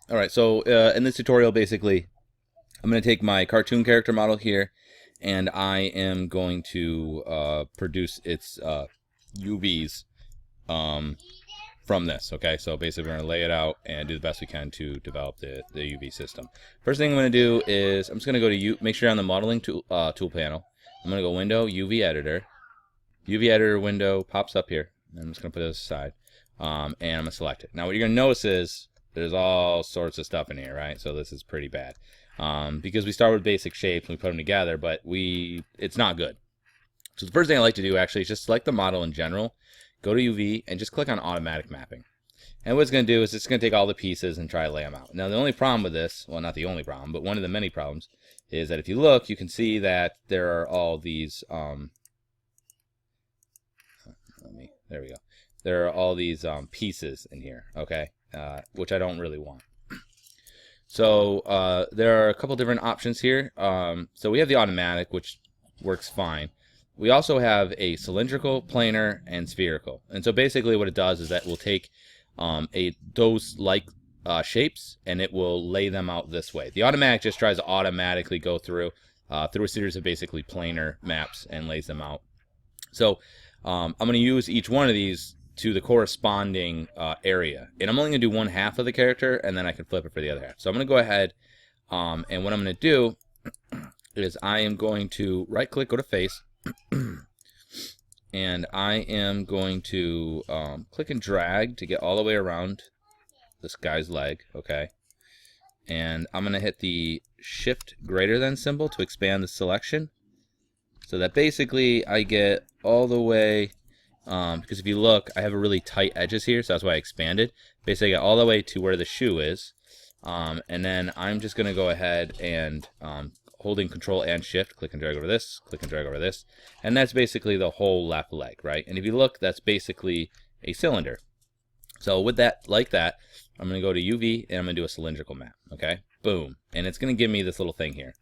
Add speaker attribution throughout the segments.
Speaker 1: Alright, so in this tutorial, basically, I'm going to take my cartoon character model here, and I am going to produce its UVs from this. Okay, so basically we're going to lay it out and do the best we can to develop the UV system. First thing I'm going to do is I'm just going to go to make sure you're on the modeling tool panel. I'm going to go Window, UV Editor. UV Editor window pops up here. I'm just going to put this aside, and I'm going to select it. Now what you're going to notice is there's all sorts of stuff in here, right? So this is pretty bad. Because we start with basic shapes and we put them together, but it's not good. So the first thing I like to do actually is just select the model in general, go to UV, and just click on automatic mapping. And what it's going to do is it's going to take all the pieces and try to lay them out. Now the only problem with this, well, not the only problem, but one of the many problems, is that if you look, you can see that there are all these there we go. There are all these pieces in here, okay, which I don't really want. So there are a couple different options here. So we have the automatic, which works fine. We also have a cylindrical, planar, and spherical. And so basically what it does is that we'll take those like shapes and it will lay them out this way. The automatic just tries to automatically go through a series of basically planar maps and lays them out. So I'm going to use each one of these to the corresponding area. And I'm only going to do one half of the character, and then I can flip it for the other half. So I'm going to go ahead, and what I'm going to do is I am going to right-click, go to Face, and I am going to click and drag to get all the way around this guy's leg, okay? And I'm going to hit the Shift greater than symbol to expand the selection, so that basically I get all the way, because if you look, I have a really tight edges here, so that's why I expanded. Basically I get all the way to where the shoe is, and then I'm just going to go ahead and holding Control and Shift, click and drag over this, click and drag over this, and that's basically the whole left leg, right? And if you look, that's basically a cylinder. So with that, like that, I'm going to go to UV and I'm going to do a cylindrical map, okay? Boom. And it's going to give me this little thing here.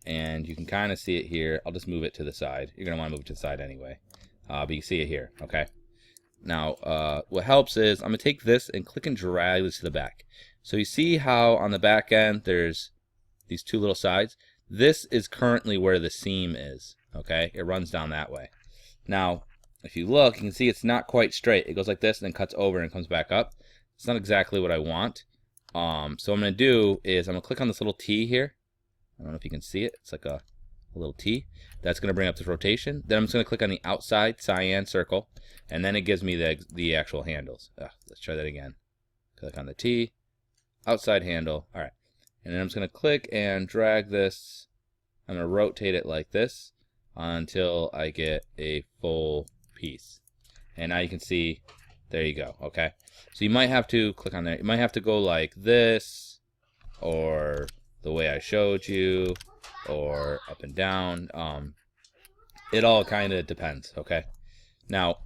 Speaker 1: And you can kind of see it here. I'll just move it to the side. You're going to want to move it to the side anyway. But you can see it here, okay? Now, what helps is I'm going to take this and click and drag this to the back. So you see how on the back end there's these two little sides? This is currently where the seam is, okay? It runs down that way. Now, if you look, you can see it's not quite straight. It goes like this and then cuts over and comes back up. It's not exactly what I want. So what I'm going to do is I'm going to click on this little T here. I don't know if you can see it. It's like a little T. That's going to bring up this rotation. Then I'm just going to click on the outside cyan circle, and then it gives me the actual handles. Let's try that again. Click on the T, outside handle. All right. And then I'm just going to click and drag this. I'm going to rotate it like this until I get a full piece. And now you can see, there you go. Okay. So you might have to click on there. You might have to go like this, or the way I showed you, or up and down. It all kind of depends, okay? Now,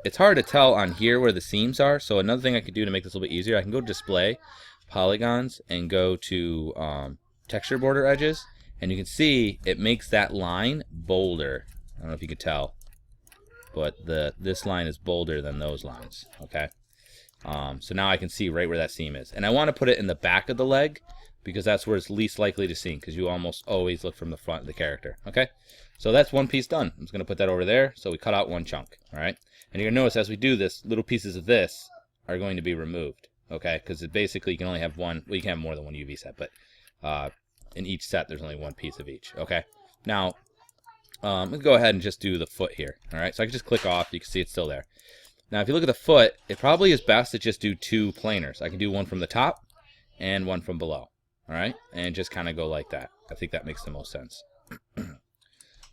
Speaker 1: it's hard to tell on here where the seams are, so another thing I could do to make this a little bit easier, I can go to Display, Polygons, and go to Texture Border Edges, and you can see it makes that line bolder. I don't know if you could tell, but this line is bolder than those lines, okay? So now I can see right where that seam is. And I want to put it in the back of the leg, because that's where it's least likely to see, because you almost always look from the front of the character, okay? So that's one piece done. I'm just going to put that over there, so we cut out one chunk, all right? And you're going to notice as we do this, little pieces of this are going to be removed, okay? Because it basically, you can only have one, well, you can have more than one UV set, but in each set, there's only one piece of each, okay? Now, let's go ahead and just do the foot here, all right? So I can just click off. You can see it's still there. Now, if you look at the foot, it probably is best to just do two planars. I can do one from the top and one from below. All right, and just kind of go like that. I think that makes the most sense.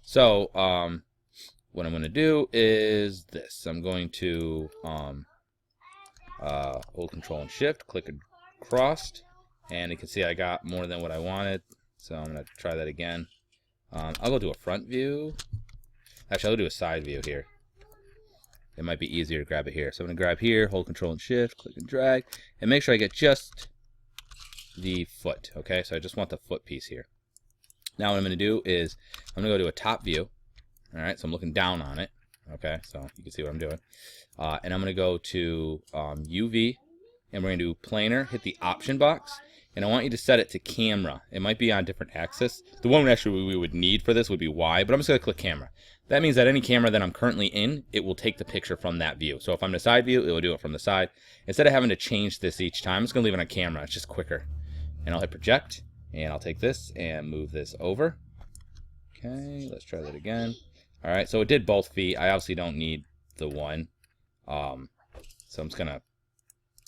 Speaker 1: So, what I'm going to do is this. I'm going to hold Control and Shift, click across, and you can see I got more than what I wanted. So I'm going to try that again. I'll go to a front view. Actually, I'll do a side view here. It might be easier to grab it here. So I'm going to grab here, hold Control and Shift, click and drag, and make sure I get just the foot, okay? So I just want the foot piece here. Now what I'm going to do is I'm going to go to a top view. All right, so I'm looking down on it, okay? So you can see what I'm doing. And I'm going to go to UV, and we're going to do planar, hit the option box, and I want you to set it to camera. It might be on different axis. The one actually we would need for this would be Y, but I'm just going to click camera. That means that any camera that I'm currently in, it will take the picture from that view. So if I'm in a side view, it will do it from the side. Instead of having to change this each time, I'm just going to leave it on camera. It's just quicker. And I'll hit project, and I'll take this and move this over. Okay, let's try that again. All right, so it did both feet. I obviously don't need the one. So I'm just going to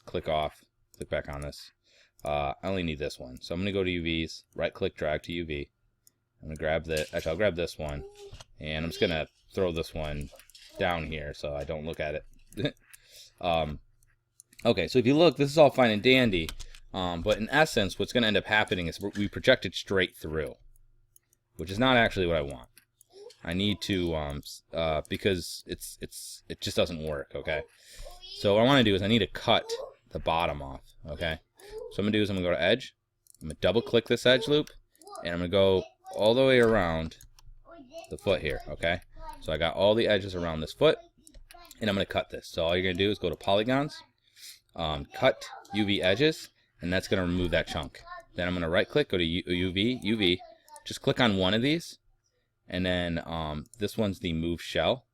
Speaker 1: click off, click back on this. I only need this one. So I'm going to go to UVs, right-click, drag to UV. I'm going to grab the, actually I'll grab this one, and I'm just going to throw this one down here so I don't look at it. Okay, so if you look, this is all fine and dandy, but in essence, what's going to end up happening is we project it straight through, which is not actually what I want. I need to, because it just doesn't work, okay? So what I want to do is I need to cut the bottom off, okay? So I'm going to do is I'm going to go to edge, I'm going to double click this edge loop, and I'm going to go all the way around the foot here, okay? So I got all the edges around this foot, and I'm going to cut this. So all you're going to do is go to polygons, cut UV edges, and that's going to remove that chunk. Then I'm going to right click, go to UV, just click on one of these, and then this one's the move shell.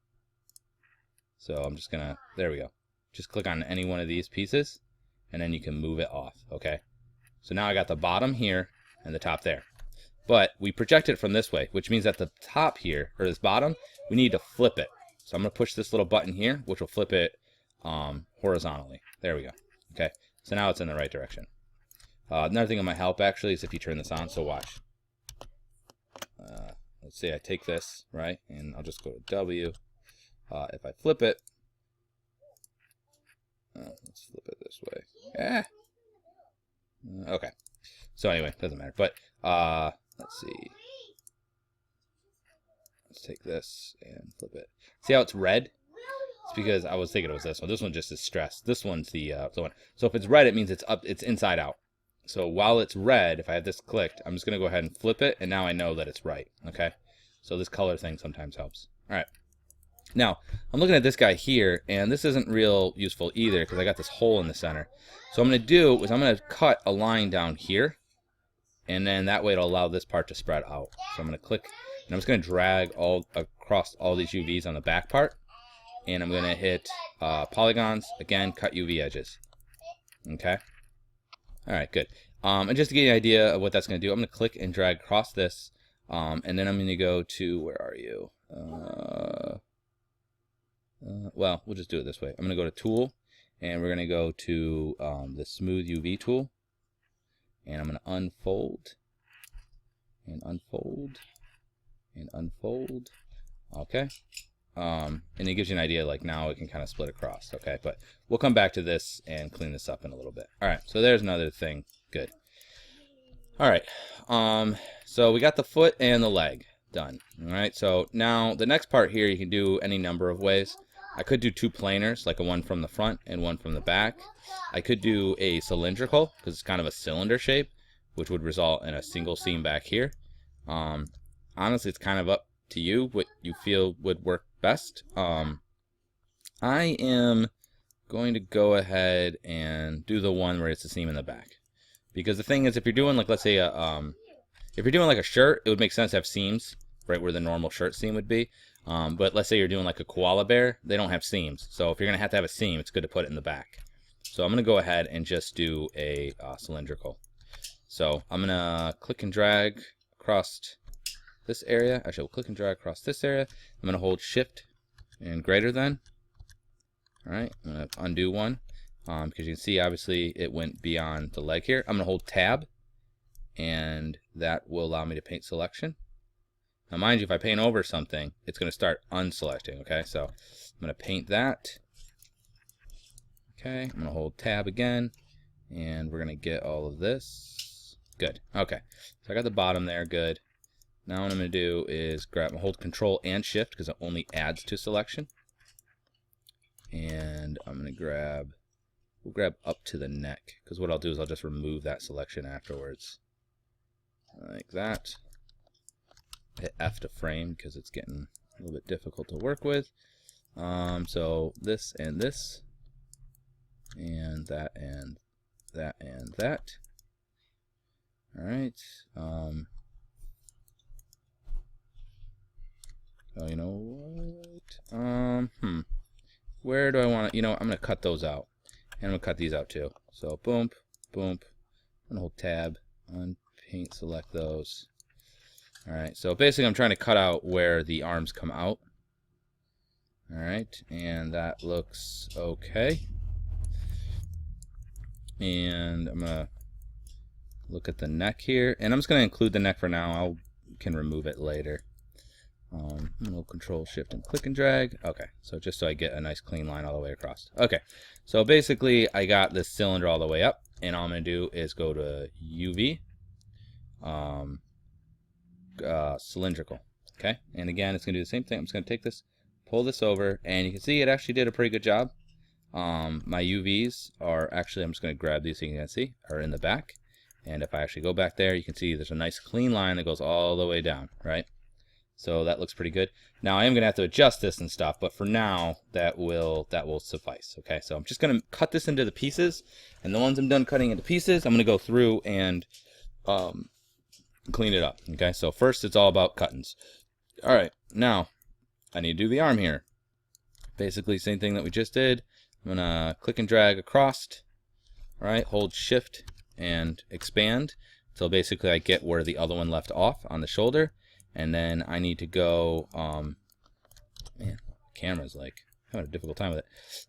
Speaker 1: So I'm just going to, there we go. Just click on any one of these pieces, and then you can move it off, okay? So now I got the bottom here and the top there. But we project it from this way, which means that the top here, or this bottom, we need to flip it. So I'm going to push this little button here, which will flip it horizontally. There we go. Okay, so now it's in the right direction. Another thing that might help, actually, is if you turn this on, so watch. Let's say I take this, right, and I'll just go to W. If I flip it, let's flip it this way. Yeah. Okay. So anyway, doesn't matter. But let's see. Let's take this and flip it. See how it's red? It's because I was thinking it was this one. This one just is stressed. This one's the one. So if it's red, it means it's up. It's inside out. So while it's red, if I have this clicked, I'm just gonna go ahead and flip it, and now I know that it's right. Okay. So this color thing sometimes helps. All right. Now, I'm looking at this guy here, and this isn't real useful either because I got this hole in the center. So what I'm going to do is I'm going to cut a line down here, and then that way it'll allow this part to spread out. So I'm going to click, and I'm just going to drag all across all these UVs on the back part, and I'm going to hit polygons, again, cut UV edges. Okay? All right, good. And just to get you an idea of what that's going to do, I'm going to click and drag across this, and then I'm going to go to, where are you? Well, we'll just do it this way. I'm going to go to Tool, and we're going to go to the Smooth UV tool, and I'm going to unfold, and unfold, and unfold. Okay. And it gives you an idea, like now it can kind of split across. Okay, but we'll come back to this and clean this up in a little bit. All right, so there's another thing. Good. All right. So we got the foot and the leg done. All right, so now the next part here you can do any number of ways. I could do two planars, like a one from the front and one from the back. I could do a cylindrical, because it's kind of a cylinder shape, which would result in a single seam back here. Honestly, it's kind of up to you what you feel would work best. I am going to go ahead and do the one where it's a seam in the back, because the thing is, if you're doing like, let's say if you're doing like a shirt, it would make sense to have seams right where the normal shirt seam would be. But let's say you're doing like a koala bear, they don't have seams. So if you're going to have a seam, it's good to put it in the back. So I'm going to go ahead and just do a cylindrical. So I'm going to click and drag across this area. Actually, we'll click and drag across this area. I'm going to hold Shift and greater than. All right, I'm going to undo one because you can see obviously it went beyond the leg here. I'm going to hold Tab, and that will allow me to paint selection. Now, mind you, if I paint over something, it's going to start unselecting, okay? So I'm going to paint that. Okay, I'm going to hold Tab again, and we're going to get all of this. Good, okay. So I got the bottom there, good. Now what I'm going to do is hold Control and Shift, because it only adds to selection. And I'm going to we'll grab up to the neck, because what I'll do is I'll just remove that selection afterwards. Like that. Hit F to frame because it's getting a little bit difficult to work with. So this and this. and that, and that, and that. All right. Oh, you know what? Where do I want to? You know, I'm gonna cut those out, and I'm gonna cut these out too. So boom, boom. I'm gonna hold tab on paint, select those. All right. So basically, I'm trying to cut out where the arms come out. All right, and that looks okay. And I'm gonna look at the neck here, and I'm just gonna include the neck for now. Can remove it later. I'm gonna Control Shift and click and drag. Okay, so just so I get a nice clean line all the way across. Okay, so basically I got this cylinder all the way up, and all I'm gonna do is go to UV, cylindrical. Okay, and again it's gonna do the same thing. I'm just gonna take this, pull this over, and you can see it actually did a pretty good job. My UVs are actually, I'm just gonna grab these so you can see, are in the back. And if I actually go back there, you can see there's a nice clean line that goes all the way down, right? So that looks pretty good. Now I am going to have to adjust this and stuff, but for now that will suffice. Okay, so I'm just going to cut this into the pieces, and the ones I'm done cutting into pieces, I'm going to go through and clean it up. Okay, so first it's all about cuttings. All right, now I need to do the arm here. Basically same thing that we just did. I'm going to click and drag across. All right, hold Shift and expand so basically I get where the other one left off on the shoulder. And then I need to go, man, camera's like having a difficult time with it.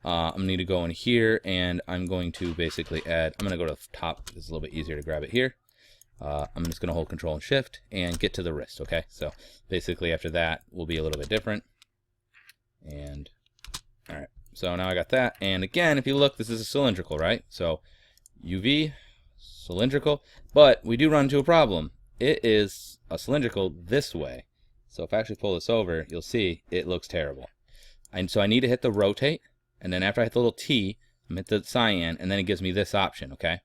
Speaker 1: I'm gonna need to go in here, and I'm going to basically add, I'm gonna go to the top, it's a little bit easier to grab it here. I'm just gonna hold Control and Shift and get to the wrist, okay? So basically after that will be a little bit different. And, all right, so now I got that. And again, if you look, this is a cylindrical, right? So UV, cylindrical, but we do run into a problem. It is a cylindrical this way. So if I actually pull this over, you'll see it looks terrible. And so I need to hit the rotate, and then after I hit the little T, I'm hit the cyan, and then it gives me this option, okay?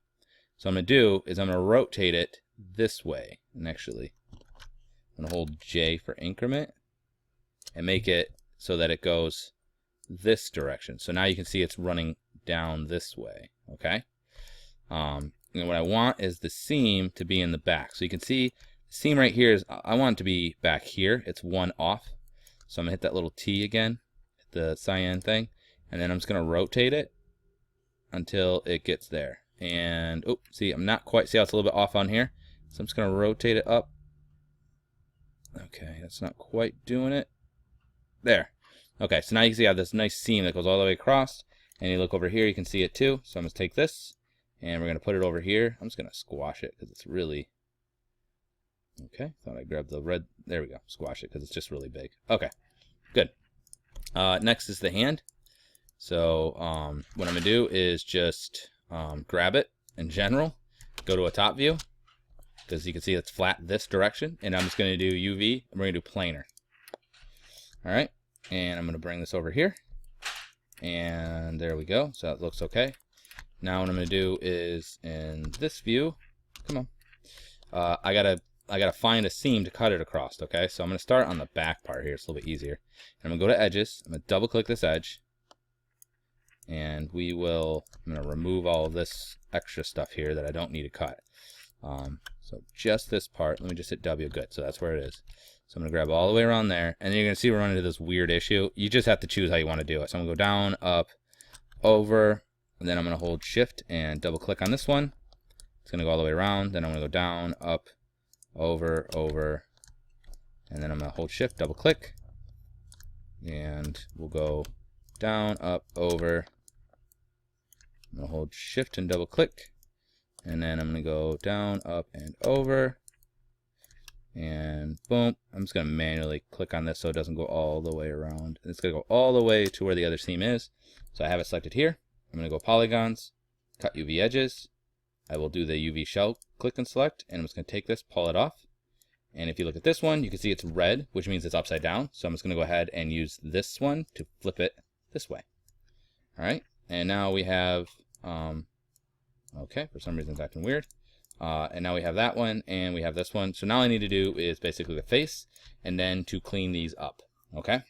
Speaker 1: So what I'm gonna do is I'm gonna rotate it this way. And actually, I'm gonna hold J for increment and make it so that it goes this direction. So now you can see it's running down this way, okay? And what I want is the seam to be in the back. So you can see the seam right here is, I want it to be back here. It's one off. So I'm gonna hit that little T again, hit the cyan thing, and then I'm just gonna rotate it until it gets there. And, oh, see, I'm not quite, see how it's a little bit off on here? So I'm just gonna rotate it up. Okay, that's not quite doing it. There. Okay, so now you can see I have this nice seam that goes all the way across. And you look over here, you can see it too. So I'm gonna take this, and we're going to put it over here. I'm just going to squash it because it's really... Okay, thought I grabbed the red. There we go. Squash it because it's just really big. Okay, good. Next is the hand. So what I'm going to do is just grab it in general, go to a top view, because you can see it's flat this direction. And I'm just going to do UV, and we're going to do planar. All right, and I'm going to bring this over here. And there we go. So it looks okay. Now what I'm going to do is in this view, come on, I gotta find a seam to cut it across. Okay, so I'm going to start on the back part here. It's a little bit easier. And I'm going to go to edges. I'm going to double click this edge, and I'm going to remove all of this extra stuff here that I don't need to cut. So just this part. Let me just hit W. Good. So that's where it is. So I'm going to grab all the way around there, and then you're going to see we're running into this weird issue. You just have to choose how you want to do it. So I'm going to go down, up, over. And then I'm going to hold Shift and double click on this one. It's going to go all the way around. Then I'm going to go down, up, over, over. And then I'm going to hold Shift, double click. And we'll go down, up, over. I'm going to hold Shift and double click. And then I'm going to go down, up, and over. And boom. I'm just going to manually click on this so it doesn't go all the way around. It's going to go all the way to where the other seam is. So I have it selected here. I'm going to go polygons, cut UV edges. I will do the UV shell, click and select, and I'm just going to take this, pull it off. And if you look at this one, you can see it's red, which means it's upside down. So I'm just going to go ahead and use this one to flip it this way. All right, and now we have, okay, for some reason it's acting weird. And now we have that one, and we have this one. So now all I need to do is basically the face, and then to clean these up, okay?